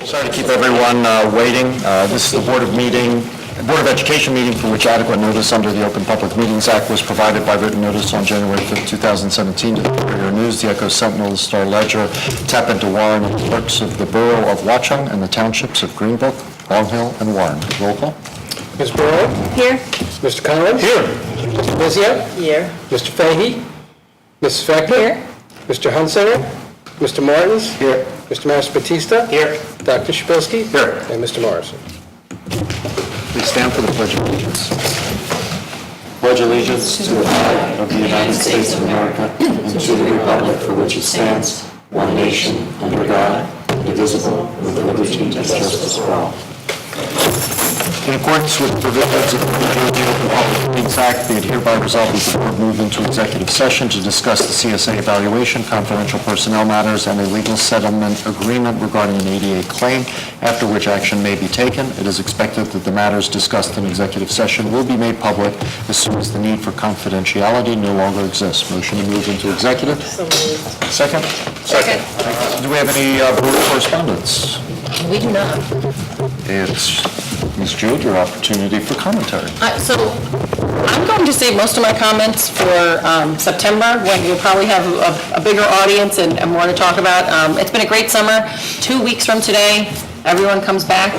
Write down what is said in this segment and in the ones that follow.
Sorry to keep everyone waiting. This is the Board of Education meeting for which adequate notice under the Open Public Meetings Act was provided by written notice on January 5th, 2017 to the Courier News, the Echo Sentinel, the Star Ledger, Tap into Warren, and clerks of the Borough of Watchung and the townships of Greenbrook, Long Hill, and Warren. Roll call. Ms. Burrow? Here. Mr. Collins? Here. Mr. Bizia? Here. Mr. Fahey? Mrs. Vector? Here. Mr. Hunsinger? Mr. Martins? Here. Mr. Maris Batista? Here. Dr. Shabilsky? Here. And Mr. Morrison. Please stand for the Pledge of Allegiance. Pledge allegiance to the flag of the United States of America and to the republic for which it stands, one nation, under God, indivisible, with liberty and justice for all. In accordance with the provisions of the Open Public Meetings Act, be it hereby resolved that the board move into executive session to discuss the CSA evaluation, confidential personnel matters, and a legal settlement agreement regarding an ADA claim, after which action may be taken. It is expected that the matters discussed in executive session will be made public as soon as the need for confidentiality no longer exists. Motion to move into executive? So moved. Second? Second. Do we have any board correspondence? We do not. It's, Ms. Jude, your opportunity for commentary. So I'm going to save most of my comments for September, when you'll probably have a bigger audience and more to talk about. It's been a great summer. 2 weeks from today, everyone comes back.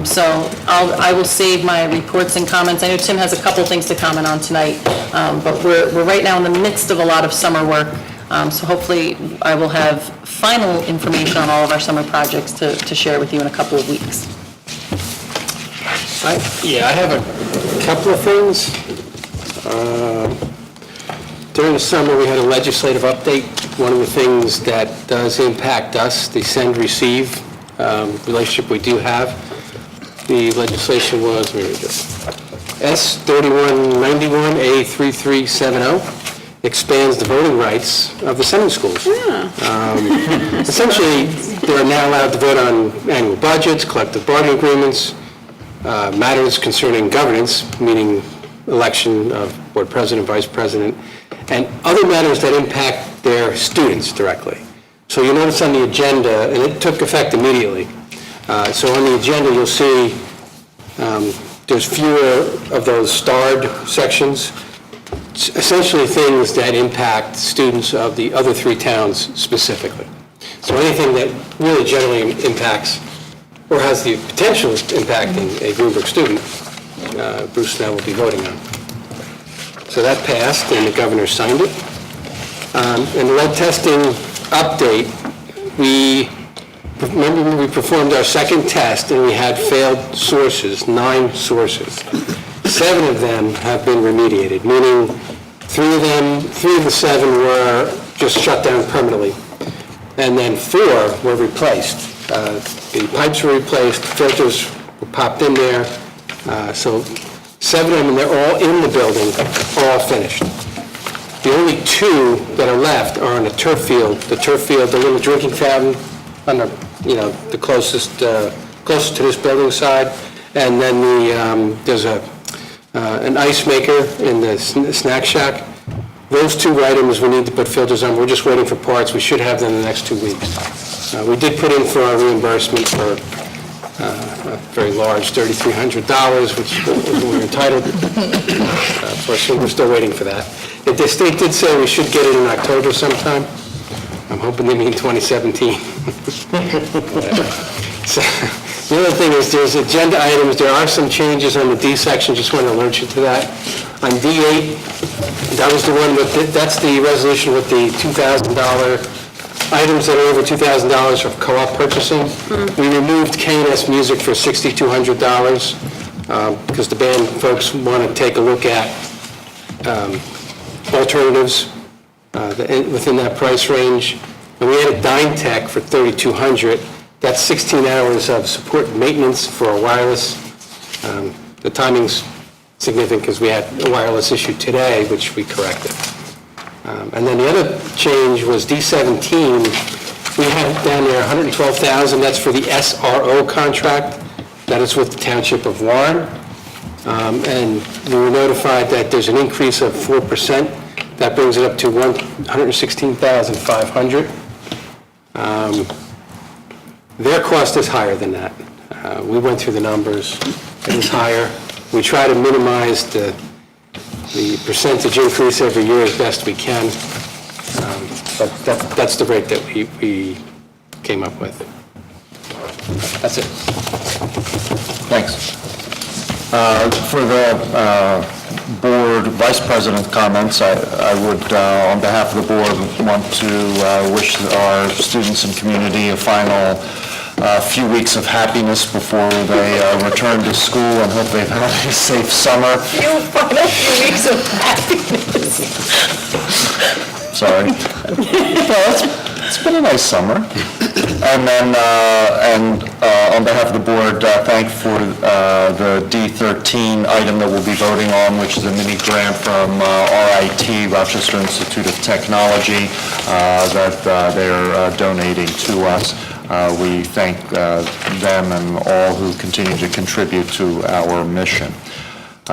So I will save my reports and comments. I know Tim has a couple things to comment on tonight, but we're right now in the midst of a lot of summer work. So hopefully I will have final information on all of our summer projects to share with you in a couple of weeks. I have a couple of things. During the summer, we had a legislative update. One of the things that does impact us, the send-receive relationship we do have, the legislation was, let me read this, S3191 A3370 expands the voting rights of the sending schools. Essentially, they're now allowed to vote on annual budgets, collective bargaining agreements, matters concerning governance, meaning election of board president, vice president, and other matters that impact their students directly. So you'll notice on the agenda, and it took effect immediately, so on the agenda you'll see there's fewer of those starred sections, essentially things that impact students of the other three towns specifically. So anything that really generally impacts or has the potential of impacting a Greenbrook student, Bruce and I will be voting on. So that passed, and the governor signed it. And the lead testing update, remember we performed our second test, and we had failed sources, 9 sources. 7 of them have been remediated, meaning 3 of the 7 were just shut down permanently, and then 4 were replaced. The pipes were replaced, filters were popped in there, so 7 of them, and they're all in the building, all finished. The only 2 that are left are on the turf field, the little drinking fountain on the closest to this building side, and then there's an ice maker in the snack shack. Those 2 items we need to put filters on. We're just waiting for parts. We should have them in the next 2 weeks. We did put in for our reimbursement for a very large $3,300, which we were entitled. Unfortunately, we're still waiting for that. The state did say we should get it in October sometime. I'm hoping they mean 2017. So, the other thing is there's agenda items. There are some changes on the D section. Just want to alert you to that. On D8, that was the one with that's the resolution with the $2,000 items that are over $2,000 of co-op purchasing. We removed K&S Music for $6,200 because the band folks want to take a look at alternatives within that price range. And we added DyneTech for $3,200. That's 16 hours of support and maintenance for a wireless. The timing's significant because we had a wireless issue today, which we corrected. And then the other change was D17. We had down there $112,000. That's for the SRO contract. That is with the Township of Warren. And we were notified that there's an increase of 4%. That brings it up to $116,500. Their cost is higher than that. We went through the numbers. It is higher. We try to minimize the percentage increase every year as best we can, but that's the rate that we came up with. That's it. Thanks. For the board vice president comments, I would, on behalf of the board, want to wish our students and community a final few weeks of happiness before they return to school, and hope they've had a safe summer. Few weeks of happiness. Sorry. Well, it's been a nice summer. And then, on behalf of the board, thank for the D13 item that we'll be voting on, which is a mini grant from RIT, Rochester Institute of Technology, that they're donating to us. We thank them and all who continue to contribute to our mission.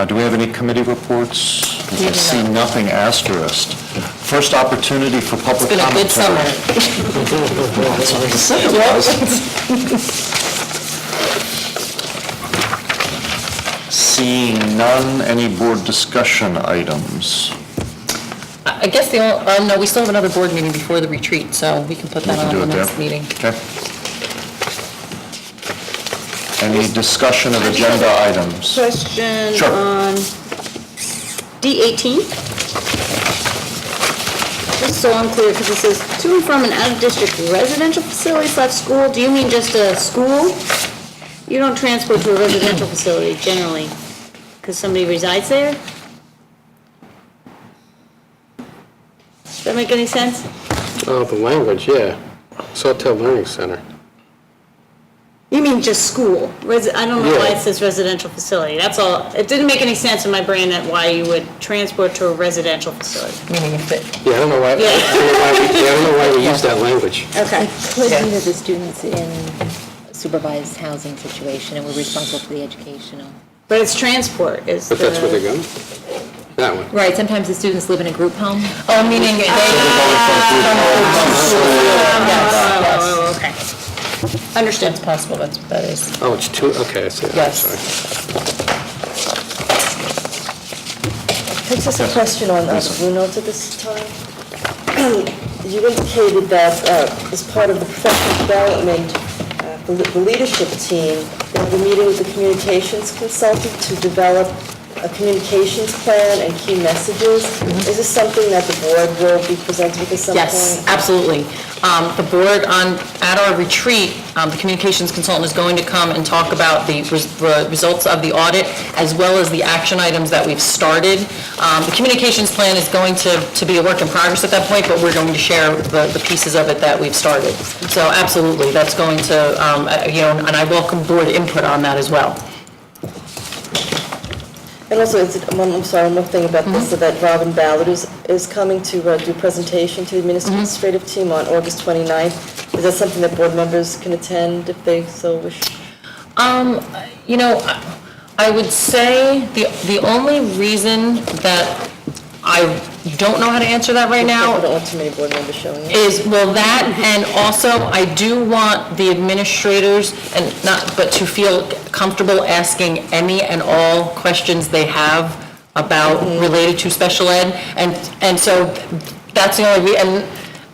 Do we have any committee reports? I see nothing asterisked. First opportunity for public commentary. It's been a good summer. Seeing none, any board discussion items? I guess no, we still have another board meeting before the retreat, so we can put that on the next meeting. Okay. Any discussion of agenda items? Question Sure. on D18. Just so I'm clear, because it says to and from an out-of-district residential facility / school. Do you mean just a school? You don't transport to a residential facility generally because somebody resides there? Does that make any sense? Oh, the language, yeah. Sawtell Learning Center. You mean just school? I don't know why Yeah. it says residential facility. That's all. It didn't make any sense in my brain that why you would transport to a residential facility. Meaning if it, Yeah, I don't know why, Yeah. I don't know why we use that language. Okay. Could be that the students in supervised housing situation, and we're responsible for the educational. But it's transport is But that's where they're going? That one. Right, sometimes the students live in a group home. oh, meaning they, Oh, okay. Understood. it's possible, that's what that is. Oh, it's two, okay, I see. Yes. Sorry. It's just a question on Blue Notes at this time. You indicated that as part of the professional development for the leadership team, they'll be meeting with the communications consultant to develop a communications plan and key messages. Is this something that the board will be presented with at some point? Yes, absolutely. The board at our retreat, the communications consultant is going to come and talk about the results of the audit as well as the action items that we've started. The communications plan is going to be a work in progress at that point, but we're going to share the pieces of it that we've started. So absolutely, that's going to, and I welcome board input on that as well. And also, I'm sorry, one more thing about this, so that Robin Ballard is coming to do a presentation to the administrative team on August 29th. Is that something that board members can attend if they so wish? I would say the only reason that I don't know how to answer that right now I don't want too many board members showing up. is, well, that, and also, I do want the administrators, but to feel comfortable asking any and all questions they have about, related to special ed, and so, that's the only, and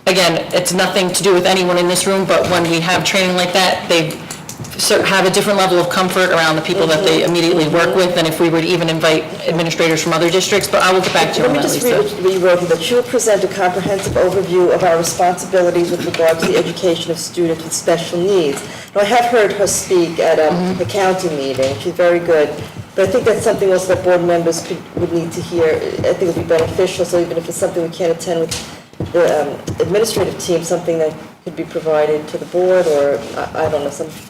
again, it's nothing to do with anyone in this room, but when we have training like that, they have a different level of comfort around the people that they immediately work with than if we were to even invite administrators from other districts, but I will get back to you on Let me that, just Lisa. read what you wrote here, that you will present a comprehensive overview of our responsibilities with regard to the education of students with special needs. Now, I have heard her speak at a county meeting, she's very good, but I think that's something else that board members would need to hear. I think it would be beneficial, so even if it's something we can't attend with the administrative team, something that could be provided to the board, or, I don't know, somehow.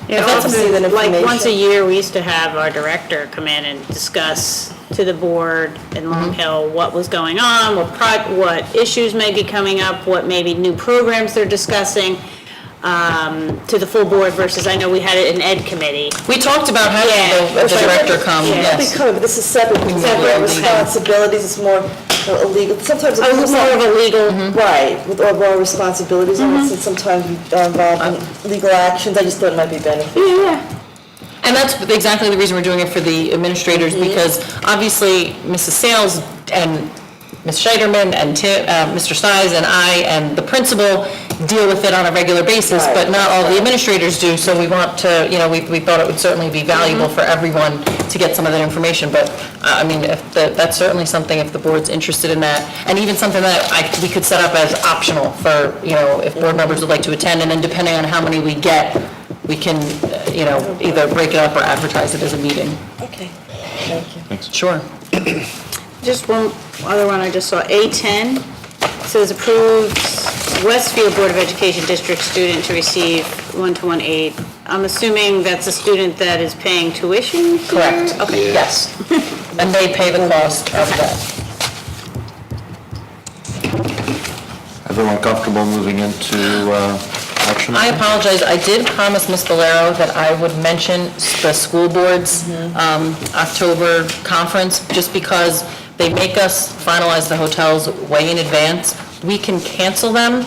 Yeah, If that's see that like once a information. year, we used to have our director come in and discuss to the board in Long Hill what was going on, what issues may be coming up, what maybe new programs they're discussing, to the full board versus, I know we had it in ed committee. We talked about having the director come, Yeah. yes. But this is separate responsibilities, it's more a legal, sometimes. More of a legal, Right, with all more responsibilities on it, since sometimes we are involved in legal actions, I just thought it might be beneficial. yeah. And that's exactly the reason we're doing it for the administrators, because obviously Mrs. Sales and Ms. Scheiderman and Mr. Stiles and I and the principal deal with it on a regular basis, Right. but not all the administrators do, so we want to, we thought it would certainly be valuable for everyone to get some of that information, but, I mean, that's certainly something, if the board's interested in that, and even something that we could set up as optional for, if board members would like to attend, and then depending on how many we get, we can, either break it up or advertise it as a meeting. Okay, thank you. Sure. Just one other one I just saw, A10, says approved Westfield Board of Education district student to receive one-to-one aid. I'm assuming that's a student that is paying tuition here? Correct. Okay. Yes. And they pay the cost of that. Everyone comfortable moving into action? I apologize, I did promise Ms. Valero that I would mention the school board's October conference, just because they make us finalize the hotels way in advance. We can cancel them,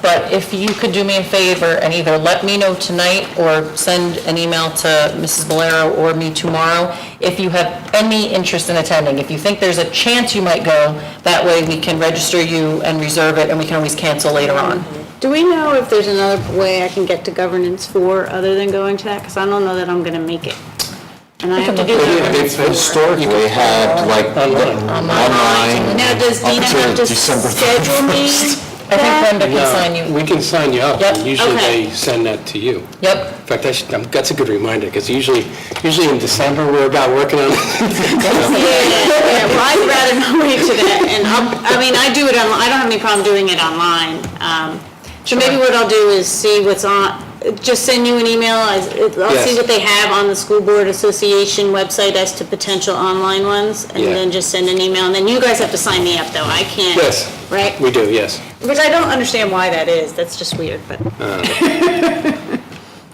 but if you could do me a favor and either let me know tonight or send an email to Mrs. Valero or me tomorrow, if you have any interest in attending. If you think there's a chance you might go, that way we can register you and reserve it, and we can always cancel later on. Do we know if there's another way I can get to governance for other than going to that? Because I don't know that I'm going to make it. And I have to do that. They've historically had like online Now, does up Dina have to to December schedule me? I think Brenda can sign you. We can sign you up, Yep. and usually Okay. they send that to you. Yep. In fact, that's a good reminder, because usually in December, we're about working on, Yeah, well, I'd rather not wait to that, and I do it online, I don't have any problem doing it online. So maybe what I'll do is see what's on, just send you an email, I'll see Yes. what they have on the School Board Association website as to potential online ones, and Yeah. then just send an email, and then you guys have to sign me up, though, I can't. Yes. Right? we do, yes. Which I don't understand why that is, that's just weird, but.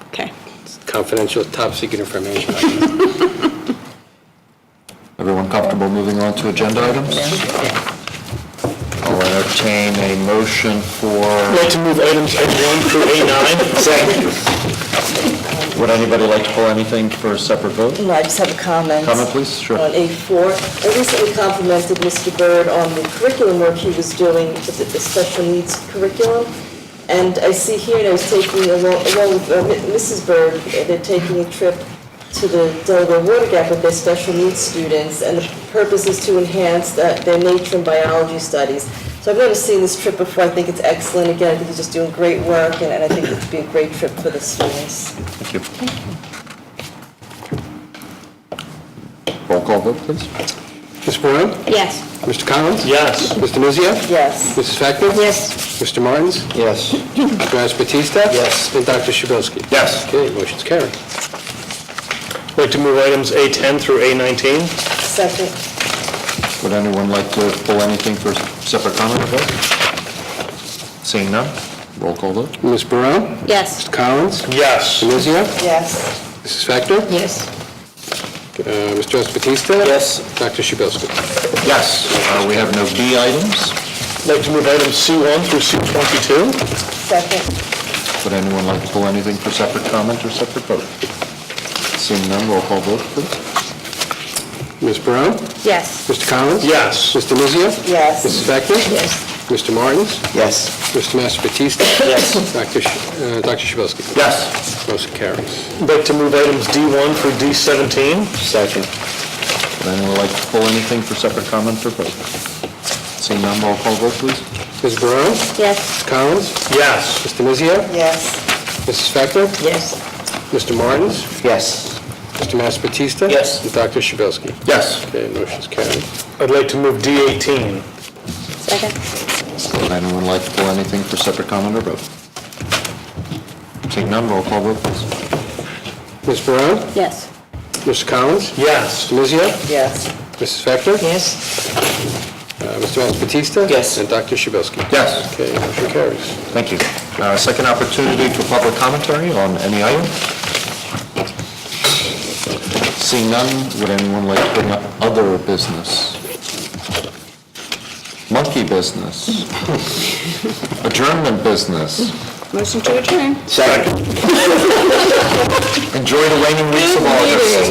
Okay. Confidential, top secret information. Everyone comfortable moving on to agenda items? I'll entertain a motion for, I'd like to move items A1 through A9. Second. Would anybody like to pull anything for a separate vote? No, I just have a comment. Comment, please? Sure. On A4. I recently complimented Mr. Byrd on the curriculum work he was doing with the special needs curriculum. And I see here, I was taking, along with Mrs. Byrd, they're taking a trip to the Delaware Water Gap with their special needs students, and the purpose is to enhance their nature and biology studies. So I've never seen this trip before. I think it's excellent. Again, I think he's just doing great work, and I think it would be a great trip for the students. Thank you. Roll call vote, please. Ms. Brown? Yes. Mr. Collins? Yes. Mr. Nuzzio? Yes. Mrs. Fechner? Yes. Mr. Martins? Yes. Mr. Batista? Yes. And Dr. Shabelski? Yes. Okay, motion's carried. I'd like to move items A10 through A19. Second. Would anyone like to pull anything for separate comment or vote? Seeing none, roll call vote. Ms. Burrow? Yes. Mr. Collins? Yes. Mr. Nuzzio? Yes. Mrs. Fechner? Yes. Mr. Batista? Yes. Dr. Shabelski? Yes. We have no B items. I'd like to move items C1 through C22. Second. Would anyone like to pull anything for separate comment or separate vote? Seeing none, roll call vote, please. Ms. Burrow? Yes. Mr. Collins? Yes. Mr. Nuzzio? Yes. Mrs. Fechner? Yes. Mr. Martins? Yes. Mr. Master Batista? Yes. Dr. Shabelski? Yes. Motion carries. I'd like to move items D1 through D17. Second. Would anyone like to pull anything for separate comment or vote? Seeing none, roll call vote, please. Ms. Burrow? Yes. Mr. Collins? Yes. Mr. Nuzzio? Yes. Mrs. Fechner? Yes. Mr. Martins? Yes. Mr. Master Batista? Yes. And Dr. Shabelski? Yes. Okay, motion's carried. I'd like to move D18. Second. Would anyone like to pull anything for separate comment or vote? Seeing none, roll call vote, please. Ms. Burrow? Yes. Mr. Collins? Yes. Mr. Nuzzio? Yes. Mrs. Fechner? Yes. Mr. Master Batista? Yes. And Dr. Shabelski? Yes. Okay, motion carries. Thank you. Second opportunity for public commentary on any item. Seeing none, would anyone like to bring up other business? Monkey business. Adjournment business. Motion to adjourn. Second. Enjoy the waning weeks of August.